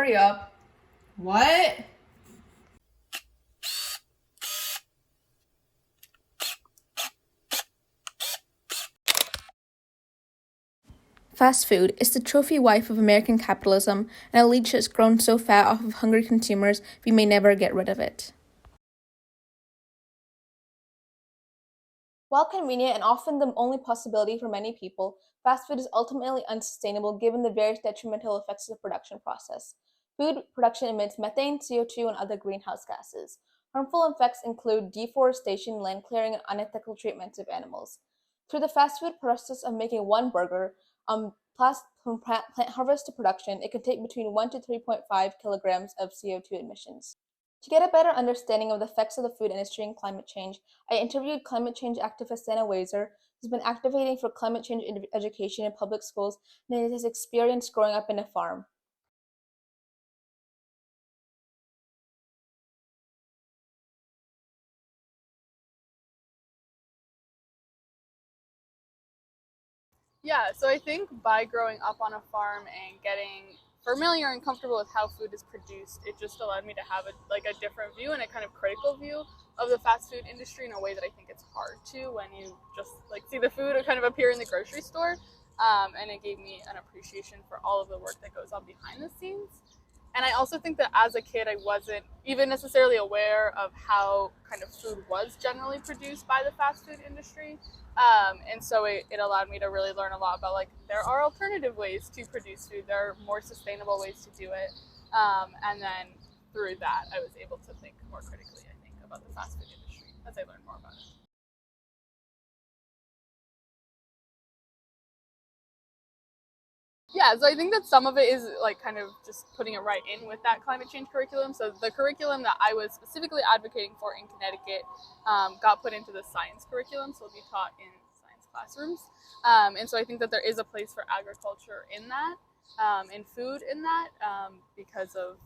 hurry up. What? Fast food is the trophy wife of American capitalism, and a leech that's grown so fat off of hungry consumers we may never get rid of it. While convenient and often the only possibility for many people, fast food is ultimately unsustainable given the various detrimental effects of the production process. Food production emits methane, CO2, and other greenhouse gases. Harmful effects include deforestation, land clearing, and unethical treatment of animals. Through the fast food process of making one burger, from plant harvest to production, it can take between 1 to 3.5 kilograms of CO2 emissions. To get a better understanding of the effects of the food industry and climate change, I interviewed climate change activist Anna Wazer, who's been advocating for climate change education in public schools and has experience growing up in a farm. Yeah, so I think by growing up on a farm and getting familiar and comfortable with how food is produced, it just allowed me to have a different view and a kind of critical view of the fast food industry in a way that I think it's hard to when you just see the food kind of appear in the grocery store. And it gave me an appreciation for all of the work that goes on behind the scenes. And I also think that as a kid, I wasn't even necessarily aware of how kind of food was generally produced by the fast food industry. And so it allowed me to really learn a lot about there are alternative ways to produce food. There are more sustainable ways to do it. And then through that, I was able to think more critically, I think, about the fast food industry as I learned more about it. Yeah, so I think that some of it is kind of just putting it right in with that climate change curriculum. So the curriculum that I was specifically advocating for in Connecticut got put into the science curriculum, so it'll be taught in science classrooms. And so I think that there is a place for agriculture in that, and food in that, because of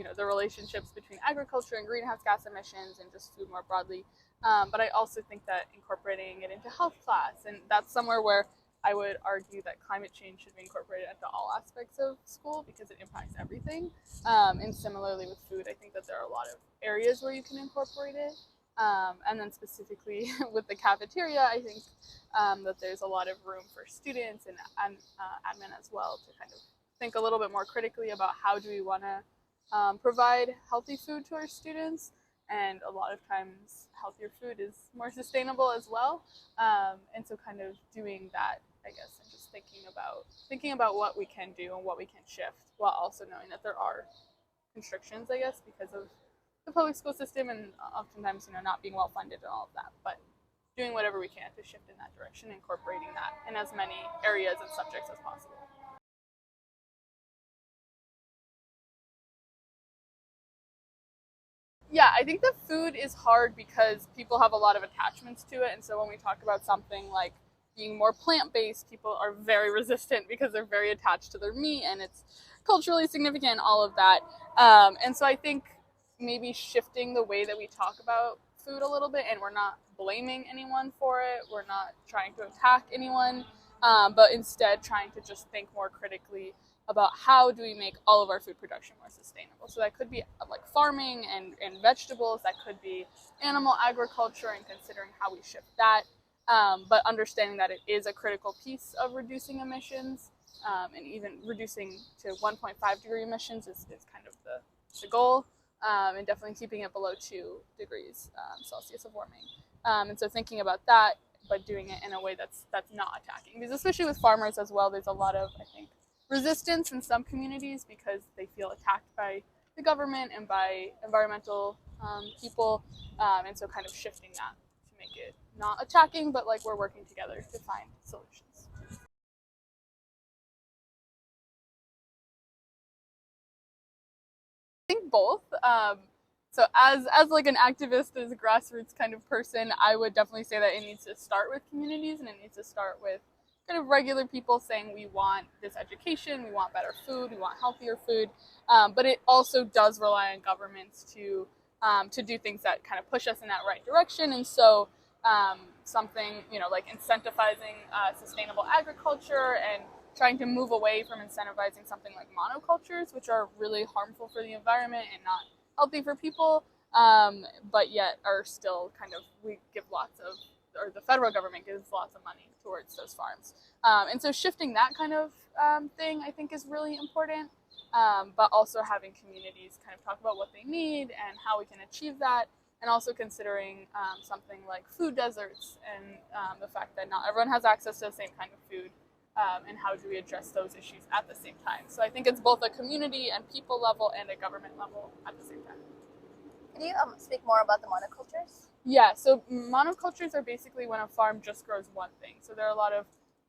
the relationships between agriculture and greenhouse gas emissions and just food more broadly. But I also think that incorporating it into health class, and that's somewhere where I would argue that climate change should be incorporated into all aspects of school because it impacts everything. And similarly with food, I think that there are a lot of areas where you can incorporate it. And then specifically with the cafeteria, I think that there's a lot of room for students and admin as well to kind of think a little bit more critically about how do we want to provide healthy food to our students. And a lot of times healthier food is more sustainable as well. And so kind of doing that, I guess, and just thinking about what we can do and what we can shift while also knowing that there are constrictions, I guess, because of the public school system and oftentimes, not being well funded and all of that. But doing whatever we can to shift in that direction, incorporating that in as many areas and subjects as possible. Yeah, I think the food is hard because people have a lot of attachments to it. And so when we talk about something like being more plant-based, people are very resistant because they're very attached to their meat and it's culturally significant and all of that. And so I think maybe shifting the way that we talk about food a little bit, and we're not blaming anyone for it. We're not trying to attack anyone, but instead trying to just think more critically about how do we make all of our food production more sustainable. So that could be farming and vegetables, that could be animal agriculture and considering how we shift that, but understanding that it is a critical piece of reducing emissions, and even reducing to 1.5 degree emissions is kind of the goal, and definitely keeping it below 2 degrees Celsius of warming. And so thinking about that, but doing it in a way that's not attacking. Because especially with farmers as well, there's a lot of, I think, resistance in some communities because they feel attacked by the government and by environmental people, and so kind of shifting that to make it not attacking, but we're working together to find solutions. I think both. So as an activist, as a grassroots kind of person, I would definitely say that it needs to start with communities and it needs to start with kind of regular people saying we want this education, we want better food, we want healthier food, but it also does rely on governments to do things that kind of push us in that right direction. And so something like incentivizing sustainable agriculture and trying to move away from incentivizing something like monocultures, which are really harmful for the environment and not healthy for people, but yet are still kind of, we give lots of, or the federal government gives lots of money towards those farms. And so shifting that kind of thing, I think, is really important, but also having communities kind of talk about what they need and how we can achieve that, and also considering something like food deserts and the fact that not everyone has access to the same kind of food, and how do we address those issues at the same time. So I think it's both a community and people level and a government level at the same time. Can you speak more about the monocultures? Yeah, so monocultures are basically when a farm just grows one thing. So there are a lot of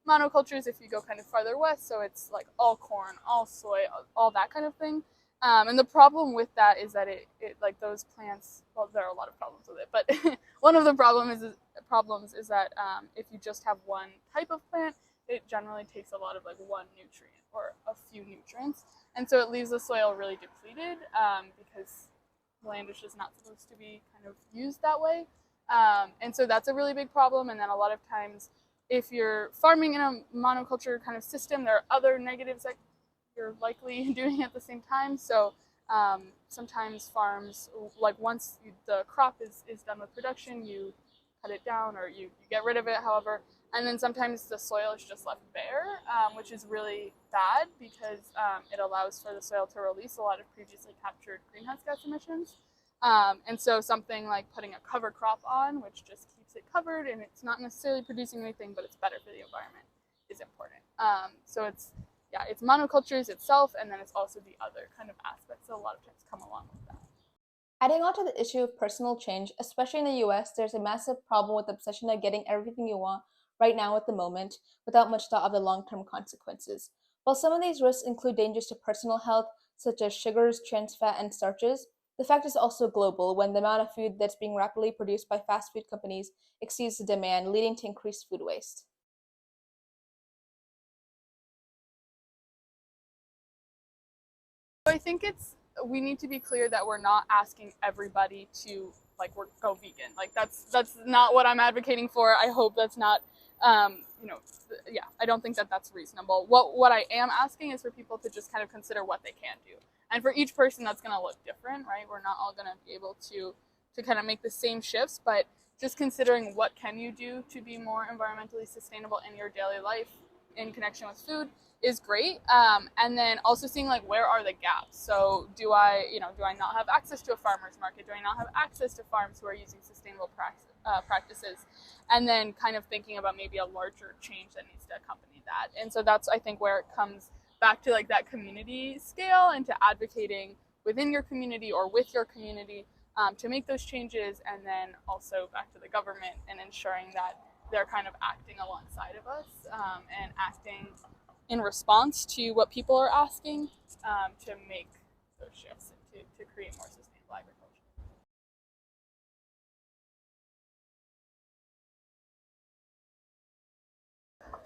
monocultures if you go kind of farther west, so it's like all corn, all soy, all that kind of thing. And the problem with that is that it like those plants, well, there are a lot of problems with it, but one of the problems is that if you just have one type of plant, it generally takes a lot of like one nutrient or a few nutrients. And so it leaves the soil really depleted because land is just not supposed to be kind of used that way. And so that's a really big problem. And then a lot of times, if you're farming in a monoculture kind of system, there are other negatives that you're likely doing at the same time. So sometimes farms, like once the crop is done with production, you cut it down or you get rid of it, however. And then sometimes the soil is just left bare, which is really bad because it allows for the soil to release a lot of previously captured greenhouse gas emissions. And so something like putting a cover crop on, which just keeps it covered and it's not necessarily producing anything, but it's better for the environment, is important. So it's monocultures itself, and then it's also the other kind of aspects that a lot of times come along with that. Adding on to the issue of personal change, especially in the US, there's a massive problem with the obsession of getting everything you want right now at the moment without much thought of the long-term consequences. While some of these risks include dangers to personal health, such as sugars, trans fat, and starches, the fact is also global when the amount of food that's being rapidly produced by fast food companies exceeds the demand, leading to increased food waste. So I think we need to be clear that we're not asking everybody to go vegan. Like that's not what I'm advocating for. I hope that's not, I don't think that that's reasonable. What I am asking is for people to just kind of consider what they can do. And for each person, that's going to look different, right? We're not all going to be able to kind of make the same shifts, but just considering what can you do to be more environmentally sustainable in your daily life in connection with food is great. And then also seeing like, where are the gaps? So do I not have access to a farmer's market? Do I not have access to farms who are using sustainable practices? And then kind of thinking about maybe a larger change that needs to accompany that. And so that's, I think, where it comes back to like that community scale and to advocating within your community or with your community to make those changes, and then also back to the government and ensuring that they're kind of acting alongside of us and acting in response to what people are asking to make those shifts and to create more sustainable agriculture.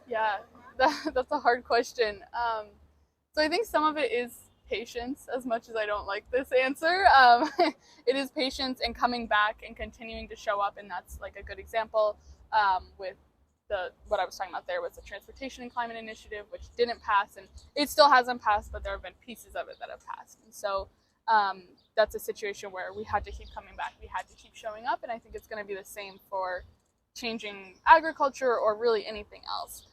Yeah, that's a hard question. So I think some of it is patience, as much as I don't like this answer. It is patience and coming back and continuing to show up, and that's like a good example with what I was talking about there was the Transportation and Climate Initiative, which didn't pass, and it still hasn't passed, but there have been pieces of it that have passed. And so that's a situation where we had to keep coming back, we had to keep showing up, and I think it's going to be the same for changing agriculture or really anything else.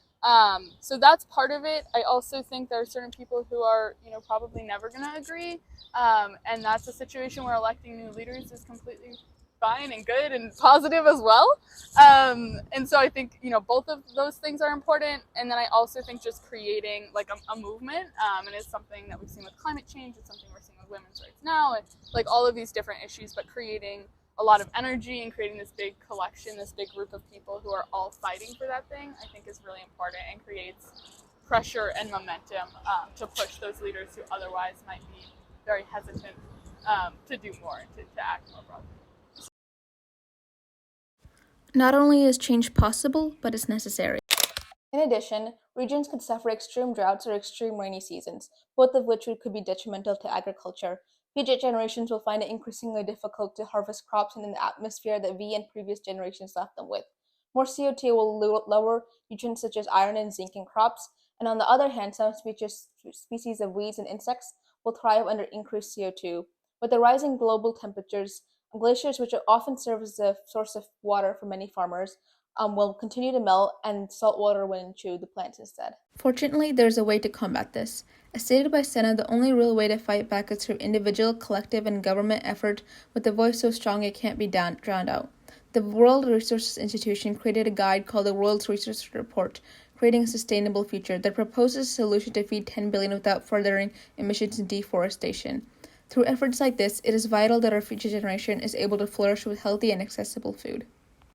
So that's part of it. I also think there are certain people who are, probably never going to agree. And that's a situation where electing new leaders is completely fine and good and positive as well. And so I think, both of those things are important. And then I also think just creating like a movement, and it's something that we've seen with climate change. It's something we're seeing with women's rights now, and like all of these different issues, but creating a lot of energy and creating this big collection, this big group of people who are all fighting for that thing, I think is really important and creates pressure and momentum to push those leaders who otherwise might be very hesitant to do more, to act more broadly. Not only is change possible, but it's necessary. In addition, regions could suffer extreme droughts or extreme rainy seasons, both of which could be detrimental to agriculture. Future generations will find it increasingly difficult to harvest crops in the atmosphere that we and previous generations left them with. More CO2 will lower nutrients such as iron and zinc in crops, and on the other hand, some species of weeds and insects will thrive under increased CO2. With the rising global temperatures, glaciers, which often serve as a source of water for many farmers, will continue to melt, and salt water will intrude the plants instead. Fortunately, there's a way to combat this. As stated by Senna, the only real way to fight back is through individual, collective, and government effort with a voice so strong it can't be drowned out. The World Resources Institution created a guide called the World Resources Report, Creating a Sustainable Future, that proposes a solution to feed 10 billion without furthering emissions and deforestation. Through efforts like this, it is vital that our future generation is able to flourish with healthy and accessible food.